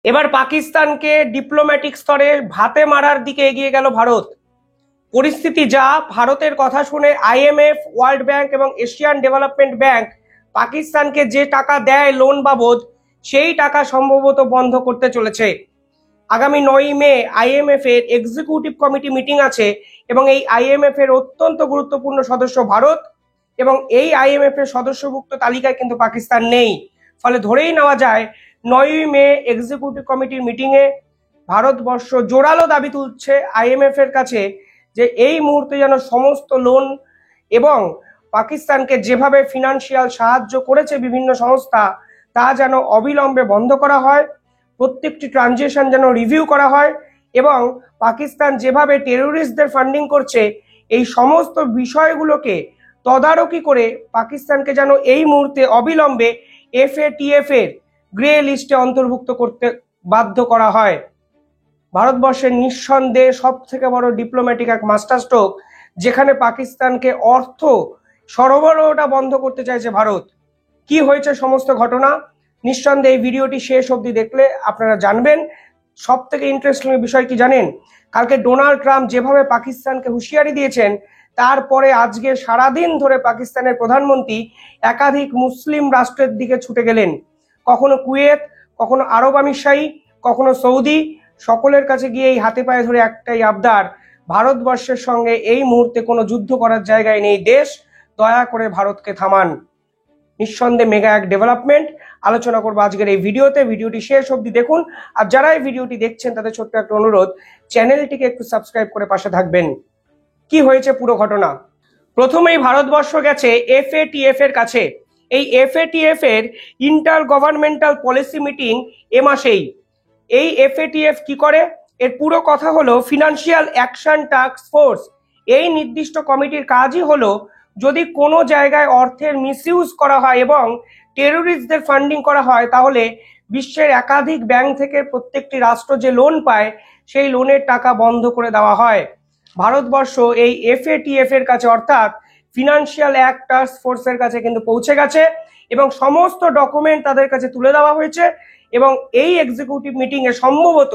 এবার পাকিস্তানকে ডিপ্লোম্যাটিক স্তরে ভাতে মারার দিকে এগিয়ে গেল ভারত। পরিস্থিতি যা, ভারতের কথা শুনে আইএমএফ, ওয়ার্ল্ড ব্যাংক এবং এশিয়ান ডেভেলপমেন্ট ব্যাংক পাকিস্তানকে যে টাকা দেয় লোন বাবদ, সেই টাকা সম্ভবত বন্ধ করতে চলেছে। আগামী 9ই মে আইএমএফ এর এক্সিকিউটিভ কমিটি মিটিং আছে এবং এই আইএমএফ এর অত্যন্ত গুরুত্বপূর্ণ সদস্য ভারত এবং এই আইএমএফ এর সদস্যভুক্ত তালিকায় কিন্তু পাকিস্তান নেই। ফলে ধরেই নেওয়া যায় 9ই মে এক্সিকিউটিভ কমিটির মিটিংয়ে ভারতবর্ষ জোরালো দাবি তুলছে আইএমএফ এর কাছে যে এই মুহূর্তে যেন সমস্ত লোন এবং পাকিস্তানকে যেভাবে ফিনান্সিয়াল সাহায্য করেছে বিভিন্ন সংস্থা, তা যেন অবিলম্বে বন্ধ করা হয়, প্রত্যেকটি ট্রানজেকশন যেন রিভিউ করা হয় এবং পাকিস্তান যেভাবে টেরোরিস্টদের ফান্ডিং করছে এই সমস্ত বিষয়গুলোকে তদারকি করে পাকিস্তানকে যেন এই মুহূর্তে অবিলম্বে FATF এর গ্রে লিস্টে অন্তর্ভুক্ত করতে বাধ্য করা হয়। ভারতবর্ষের নিঃসন্দেহে সব থেকে বড় ডিপ্লোম্যাটিক এক মাস্টার স্ট্রোক, যেখানে পাকিস্তানকে অর্থ সরবরাহটা বন্ধ করতে চাইছে ভারত। কি হয়েছে সমস্ত ঘটনা, নিঃসন্দেহে এই ভিডিওটি শেষ অবধি দেখলে আপনারা জানবেন। সব থেকে ইন্টারেস্টিং বিষয় কি জানেন, কালকে ডোনাল্ড ট্রাম্প যেভাবে পাকিস্তানকে হুঁশিয়ারি দিয়েছেন, তারপরে আজকে সারাদিন ধরে পাকিস্তানের প্রধানমন্ত্রী একাধিক মুসলিম রাষ্ট্রের দিকে ছুটে গেলেন। কখনো কুয়েত, কখনো আরব আমিরশাহী, কখনো সৌদি, সকলের কাছে গিয়ে এই হাতে পায়ে ধরে একটাই আবদার, ভারতবর্ষের সঙ্গে এই মুহূর্তে কোনো যুদ্ধ করার জায়গায় নেই দেশ, দয়া করে ভারতকে থামান। নিঃসন্দেহে মেগা এক ডেভেলপমেন্ট আলোচনা করবো আজকের এই ভিডিওতে। ভিডিওটি শেষ অবধি দেখুন। আর যারা এই ভিডিওটি দেখছেন তাদের ছোট্ট একটা অনুরোধ, চ্যানেলটিকে একটু সাবস্ক্রাইব করে পাশে থাকবেন। কি হয়েছে পুরো ঘটনা, প্রথমেই ভারতবর্ষ গেছে FATF এর কাছে। এই FATF এর ইন্টার গভর্নমেন্টাল পলিসি মিটিং এ মাসেই। এই FATF কি করে, এর পুরো কথা হলো ফিনান্সিয়াল অ্যাকশন টাস্ক ফোর্স। এই নির্দিষ্ট কমিটির কাজই হলো যদি কোনো জায়গায় অর্থের মিসইউজ করা হয় এবং টেরোরিস্টদের ফান্ডিং করা হয়, তাহলে বিশ্বের একাধিক ব্যাংক থেকে প্রত্যেকটি রাষ্ট্র যে লোন পায় সেই লোনের টাকা বন্ধ করে দেওয়া হয়। ভারতবর্ষ এই FATF এর কাছে অর্থাৎ ফিনান্সিয়াল অ্যাক্ট টাস্ক ফোর্সের কাছে কিন্তু পৌঁছে গেছে এবং সমস্ত ডকুমেন্ট তাদের কাছে তুলে দেওয়া হয়েছে এবং এই এক্সিকিউটিভ মিটিংয়ে সম্ভবত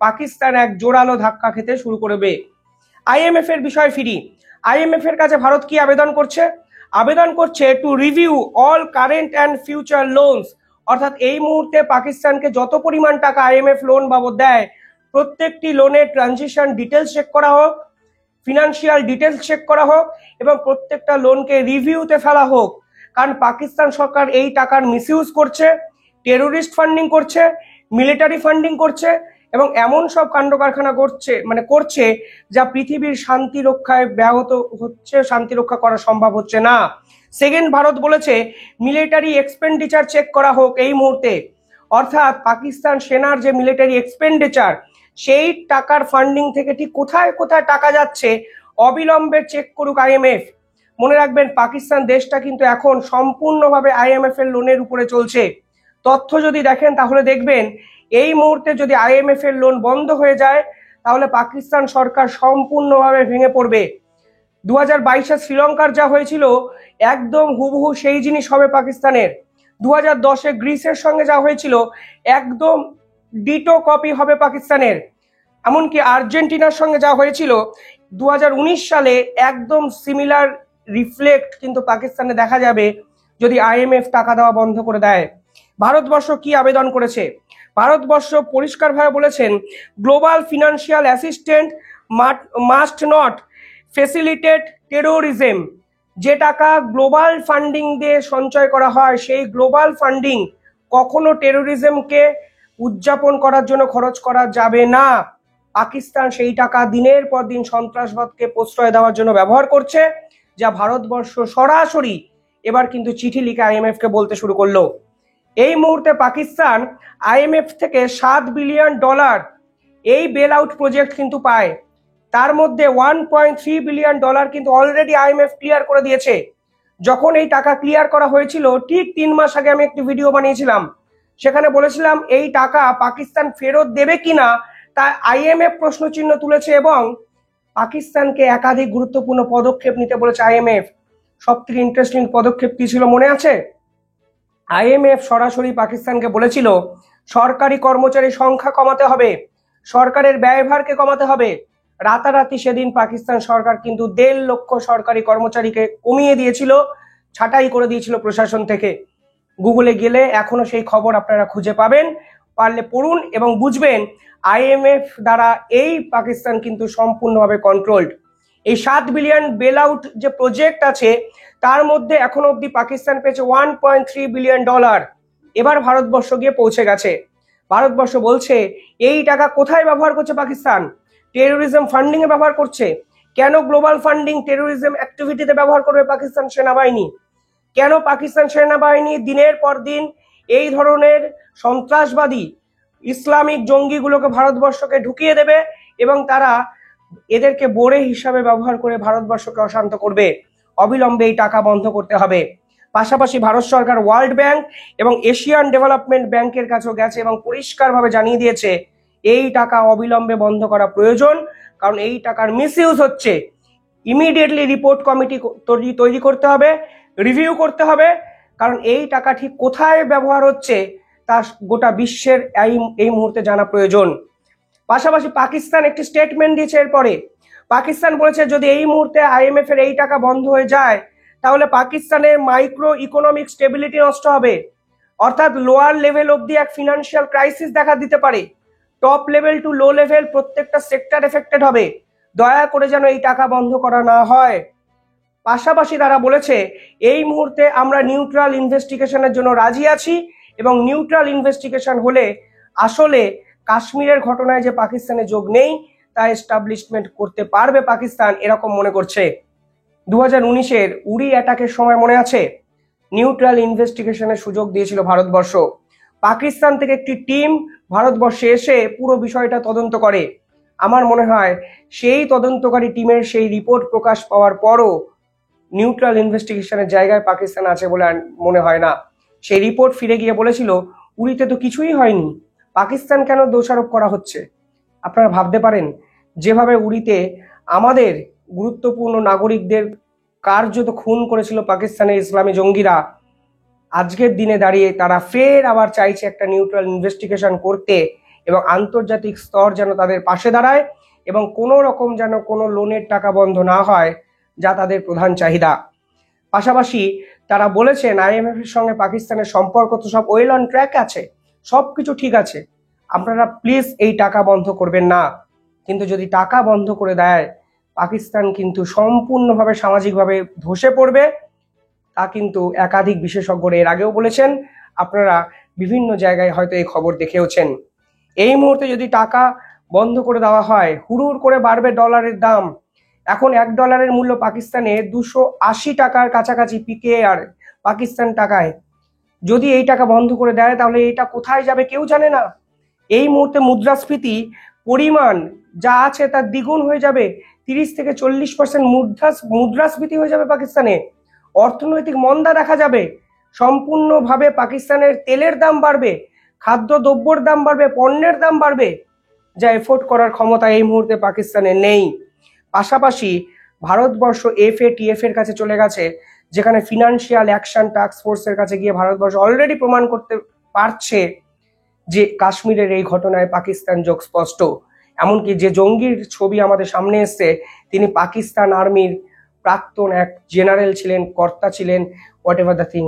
পাকিস্তান এক জোরালো ধাক্কা খেতে শুরু করবে। আইএমএফ এর বিষয় ফিরি। আইএমএফ এর কাছে ভারত কি আবেদন করছে, আবেদন করছে to review all current and future loans, অর্থাৎ এই মুহূর্তে পাকিস্তানকে যত পরিমাণ টাকা আইএমএফ লোন বাবদ দেয় প্রত্যেকটি লোনের ট্রানজিশন ডিটেলস চেক করা হোক, ফিনান্সিয়াল ডিটেলস চেক করা হোক এবং প্রত্যেকটা লোনকে রিভিউতে ফেলা হোক। কারণ পাকিস্তান সরকার এই টাকার মিসইউজ করছে, টেরোরিস্ট ফান্ডিং করছে, মিলিটারি ফান্ডিং করছে এবং এমন সব কাণ্ড কারখানা করছে যা পৃথিবীর শান্তি রক্ষায় ব্যাহত হচ্ছে, শান্তি রক্ষা করা সম্ভব হচ্ছে না। সেকেন্ড, ভারত বলেছে মিলিটারি এক্সপেন্ডিচার চেক করা হোক এই মুহূর্তে, অর্থাৎ পাকিস্তান সেনার যে মিলিটারি এক্সপেন্ডিচার সেই টাকার ফান্ডিং থেকে ঠিক কোথায় কোথায় টাকা যাচ্ছে অবিলম্বে চেক করুক আইএমএফ। মনে রাখবেন পাকিস্তান দেশটা কিন্তু এখন সম্পূর্ণভাবে আইএমএফ এর লোনের উপরে চলছে। তথ্য যদি দেখেন তাহলে দেখবেন এই মুহূর্তে যদি আইএমএফ এর লোন বন্ধ হয়ে যায় তাহলে পাকিস্তান সরকার সম্পূর্ণভাবে ভেঙে পড়বে। 2022-এ শ্রীলঙ্কার যা হয়েছিল একদম হুবহু সেই জিনিস হবে পাকিস্তানের। 2010-এ গ্রিসের সঙ্গে যা হয়েছিল একদম ডিটো কপি হবে পাকিস্তানের। এমনকি আর্জেন্টিনার সঙ্গে যা হয়েছিল 2019 সালে একদম সিমিলার রিফ্লেক্ট কিন্তু পাকিস্তানে দেখা যাবে যদি আইএমএফ টাকা দেওয়া বন্ধ করে দেয়। ভারতবর্ষ কি আবেদন করেছে, ভারতবর্ষ পরিষ্কারভাবে বলেছেন global financial assistant must not facilitate terrorism. যে টাকা গ্লোবাল ফান্ডিং দিয়ে সঞ্চয় করা হয় সেই গ্লোবাল ফান্ডিং কখনো টেরোরিজমকে উদযাপন করার জন্য খরচ করা যাবে না। পাকিস্তান সেই টাকা দিনের পর দিন সন্ত্রাসবাদকে প্রশ্রয় দেওয়ার জন্য ব্যবহার করছে, যা ভারতবর্ষ সরাসরি এবার কিন্তু চিঠি লিখে আইএমএফ কে বলতে শুরু করলো। এই মুহূর্তে পাকিস্তান আইএমএফ থেকে $7 বিলিয়ন এই বেল আউট প্রজেক্ট কিন্তু পায়। তার মধ্যে $1.3 বিলিয়ন কিন্তু অলরেডি আইএমএফ ক্লিয়ার করে দিয়েছে। যখন এই টাকা ক্লিয়ার করা হয়েছিল ঠিক 3 মাস আগে আমি একটি ভিডিও বানিয়েছিলাম, সেখানে বলেছিলাম এই টাকা পাকিস্তান ফেরত দেবে কিনা তা আইএমএফ প্রশ্নচিহ্ন তুলেছে এবং পাকিস্তানকে একাধিক গুরুত্বপূর্ণ পদক্ষেপ নিতে বলেছে আইএমএফ। সবথেকে ইন্টারেস্টিং পদক্ষেপ কি ছিল মনে আছে? আইএমএফ সরাসরি পাকিস্তানকে বলেছিল সরকারি কর্মচারীর সংখ্যা কমাতে হবে, সরকারের ব্যয়ভারকে কমাতে হবে। রাতারাতি সেদিন পাকিস্তান সরকার কিন্তু 1.5 লক্ষ সরকারি কর্মচারীকে কমিয়ে দিয়েছিল, ছাঁটাই করে দিয়েছিল প্রশাসন থেকে। গুগলে গেলে এখনো সেই খবর আপনারা খুঁজে পাবেন, পারলে পড়ুন এবং বুঝবেন আইএমএফ দ্বারা এই পাকিস্তান কিন্তু সম্পূর্ণভাবে কন্ট্রোলড। এই 7 বিলিয়ন বেল আউট যে প্রজেক্ট আছে তার মধ্যে এখনো অব্দি পাকিস্তান পেয়েছে $1.3 বিলিয়ন। এবার ভারতবর্ষ গিয়ে পৌঁছে গেছে। ভারতবর্ষ বলছে এই টাকা কোথায় ব্যবহার করছে পাকিস্তান? টেরোরিজম ফান্ডিং এ ব্যবহার করছে। কেন গ্লোবাল ফান্ডিং টেরোরিজম অ্যাক্টিভিটিতে ব্যবহার করবে পাকিস্তান সেনাবাহিনী? কেন পাকিস্তান সেনাবাহিনী দিনের পর দিন এই ধরনের সন্ত্রাসবাদী ইসলামিক জঙ্গিগুলোকে ভারতবর্ষকে ঢুকিয়ে দেবে এবং তারা এদেরকে বোড়ে হিসাবে ব্যবহার করে ভারতবর্ষকে অশান্ত করবে? অবিলম্বে এই টাকা বন্ধ করতে হবে। পাশাপাশি ভারত সরকার ওয়ার্ল্ড ব্যাংক এবং এশিয়ান ডেভেলপমেন্ট ব্যাংকের কাছেও গেছে এবং পরিষ্কারভাবে জানিয়ে দিয়েছে এই টাকা অবিলম্বে বন্ধ করা প্রয়োজন, কারণ এই টাকার মিসইউজ হচ্ছে। ইমিডিয়েটলি রিপোর্ট কমিটি তৈরি করতে হবে, রিভিউ করতে হবে, কারণ এই টাকা ঠিক কোথায় ব্যবহার হচ্ছে তা গোটা বিশ্বের এই মুহূর্তে জানা প্রয়োজন। পাশাপাশি পাকিস্তান একটি স্টেটমেন্ট দিয়েছে এরপরে। পাকিস্তান বলেছে যদি এই মুহূর্তে আইএমএফ এর এই টাকা বন্ধ হয়ে যায় তাহলে পাকিস্তানের মাইক্রো ইকোনমিক স্টেবিলিটি নষ্ট হবে, অর্থাৎ লোয়ার লেভেল অব্দি এক ফিনান্সিয়াল ক্রাইসিস দেখা দিতে পারে। Top level to low level প্রত্যেকটা সেক্টর এফেক্টেড হবে। দয়া করে যেন এই টাকা বন্ধ করা না হয়। পাশাপাশি তারা বলেছে এই মুহূর্তে আমরা নিউট্রাল ইনভেস্টিগেশনের জন্য রাজি আছি এবং নিউট্রাল ইনভেস্টিগেশন হলে আসলে কাশ্মীরের ঘটনায় যে পাকিস্তানে যোগ নেই তা এস্টাবলিশমেন্ট করতে পারবে পাকিস্তান, এরকম মনে করছে। 2019-এর উরি অ্যাটাকের সময় মনে আছে নিউট্রাল ইনভেস্টিগেশনের সুযোগ দিয়েছিল ভারতবর্ষ। পাকিস্তান থেকে একটি টিম ভারতবর্ষে এসে পুরো বিষয়টা তদন্ত করে। আমার মনে হয় সেই তদন্তকারী টিমের সেই রিপোর্ট প্রকাশ পাওয়ার পরও নিউট্রাল ইনভেস্টিগেশনের জায়গায় পাকিস্তান আছে বলে মনে হয় না। সেই রিপোর্ট ফিরে গিয়ে বলেছিল উরিতে তো কিছুই হয়নি, পাকিস্তান কেন দোষারোপ করা হচ্ছে? আপনারা ভাবতে পারেন যেভাবে উরিতে আমাদের গুরুত্বপূর্ণ নাগরিকদের কার্যত খুন করেছিল পাকিস্তানের ইসলামী জঙ্গিরা, আজকের দিনে দাঁড়িয়ে তারা ফের আবার চাইছে একটা নিউট্রাল ইনভেস্টিগেশন করতে এবং আন্তর্জাতিক স্তর যেন তাদের পাশে দাঁড়ায় এবং কোনো রকম যেন কোনো লোনের টাকা বন্ধ না হয়, যা তাদের প্রধান চাহিদা। পাশাপাশি তারা বলেছেন আইএমএফ এর সঙ্গে পাকিস্তানের সম্পর্ক তো সব ওয়েল অন ট্র্যাক আছে, সব কিছু ঠিক আছে, আপনারা প্লিজ এই টাকা বন্ধ করবেন না। কিন্তু যদি টাকা বন্ধ করে দেয় পাকিস্তান কিন্তু সম্পূর্ণভাবে সামাজিকভাবে ধসে পড়বে। তা কিন্তু একাধিক বিশেষজ্ঞরা এর আগেও বলেছেন, আপনারা বিভিন্ন জায়গায় হয়তো এই খবর দেখেওছেন। এই মুহূর্তে যদি টাকা বন্ধ করে দেওয়া হয় হুড়ুর করে বাড়বে ডলারের দাম। এখন $1 মূল্য পাকিস্তানে 280 টাকার কাছাকাছি পিকেআর পাকিস্তান টাকায়। যদি এই টাকা বন্ধ করে দেয় তাহলে এটা কোথায় যাবে কেউ জানে না। এই মুহূর্তে মুদ্রাস্ফীতি পরিমাণ যা আছে তার দ্বিগুণ হয়ে যাবে, 30 থেকে 40% মুদ্রাস্ফীতি হয়ে যাবে পাকিস্তানে। অর্থনৈতিক মন্দা দেখা যাবে, সম্পূর্ণভাবে পাকিস্তানের তেলের দাম বাড়বে, খাদ্যদ্রব্যের দাম বাড়বে, পণ্যের দাম বাড়বে, যা এফোর্ড করার ক্ষমতা এই মুহূর্তে পাকিস্তানে নেই। পাশাপাশি ভারতবর্ষ FATF এর কাছে চলে গেছে, যেখানে ফিনান্সিয়াল অ্যাকশন টাস্ক ফোর্সের কাছে গিয়ে ভারতবর্ষ অলরেডি প্রমাণ করতে পারছে যে কাশ্মীরের এই ঘটনায় পাকিস্তান যোগ স্পষ্ট। এমনকি যে জঙ্গির ছবি আমাদের সামনে এসছে তিনি পাকিস্তান আর্মির প্রাক্তন এক জেনারেল ছিলেন, কর্তা ছিলেন, হোয়াট এভার দ্য থিং।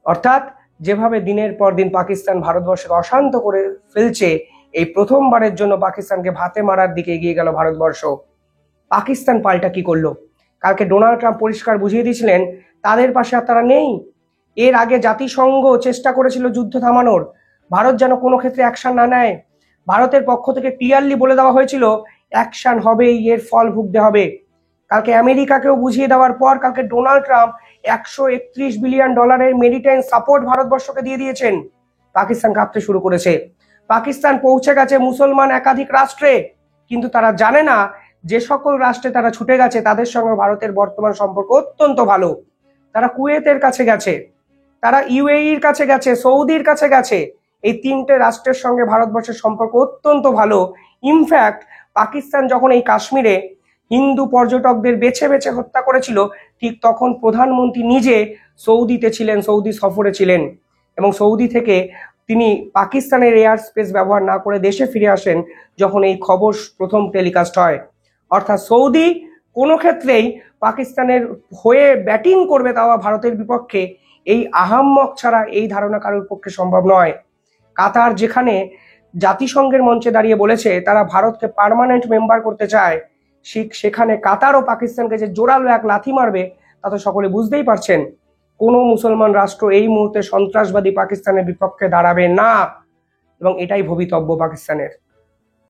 অর্থাৎ যেভাবে দিনের পর দিন পাকিস্তান ভারতবর্ষকে অশান্ত করে ফেলছে, এই প্রথমবারের জন্য পাকিস্তানকে ভাতে মারার দিকে এগিয়ে গেল ভারতবর্ষ। পাকিস্তান পাল্টা কি করলো? কালকে ডোনাল্ড ট্রাম্প পরিষ্কার বুঝিয়ে দিয়েছিলেন তাদের পাশে আর তারা নেই। এর আগে জাতিসংঘ চেষ্টা করেছিল যুদ্ধ থামানোর, ভারত যেন কোনো ক্ষেত্রে অ্যাকশন না নেয়। ভারতের পক্ষ থেকে ক্লিয়ারলি বলে দেওয়া হয়েছিল অ্যাকশন হবেই, এর ফল ভুগতে হবে। কালকে আমেরিকাকেও বুঝিয়ে দেওয়ার পর কালকে Donald Trump $131 billion maritime support ভারতবর্ষকে দিয়ে দিয়েছেন। পাকিস্তান কাঁপতে শুরু করেছে। পাকিস্তান পৌঁছে গেছে মুসলমান একাধিক রাষ্ট্রে, কিন্তু তারা জানে না যে সকল রাষ্ট্রে তারা ছুটে গেছে তাদের সঙ্গে ভারতের বর্তমান সম্পর্ক অত্যন্ত ভালো। তারা কুয়েতের কাছে গেছে, তারা UAEর কাছে গেছে, সৌদির কাছে গেছে। এই 3টে রাষ্ট্রের সঙ্গে ভারতবর্ষের সম্পর্ক অত্যন্ত ভালো। ইনফ্যাক্ট পাকিস্তান যখন এই কাশ্মীরে হিন্দু পর্যটকদের বেছে বেছে হত্যা করেছিল, ঠিক তখন প্রধানমন্ত্রী নিজে সৌদিতে ছিলেন, সৌদি সফরে ছিলেন এবং সৌদি থেকে তিনি পাকিস্তানের এয়ার স্পেস ব্যবহার না করে দেশে ফিরে আসেন যখন এই খবর প্রথম টেলিকাস্ট হয়। অর্থাৎ সৌদি কোনো ক্ষেত্রেই পাকিস্তানের হয়ে ব্যাটিং করবে, তাও ভারতের বিপক্ষে, এই আহাম্মক ছাড়া এই ধারণা কারোর পক্ষে সম্ভব নয়। কাতার যেখানে জাতিসংঘের মঞ্চে দাঁড়িয়ে বলেছে তারা ভারতকে পার্মানেন্ট মেম্বার করতে চায়, সেখানে কাতার ও পাকিস্তানকে যে জোরালো এক লাথি মারবে তা তো সকলে বুঝতেই পারছেন। কোনো মুসলমান রাষ্ট্র এই মুহূর্তে সন্ত্রাসবাদী পাকিস্তানের বিপক্ষে দাঁড়াবে না, এবং এটাই ভবিতব্য পাকিস্তানের।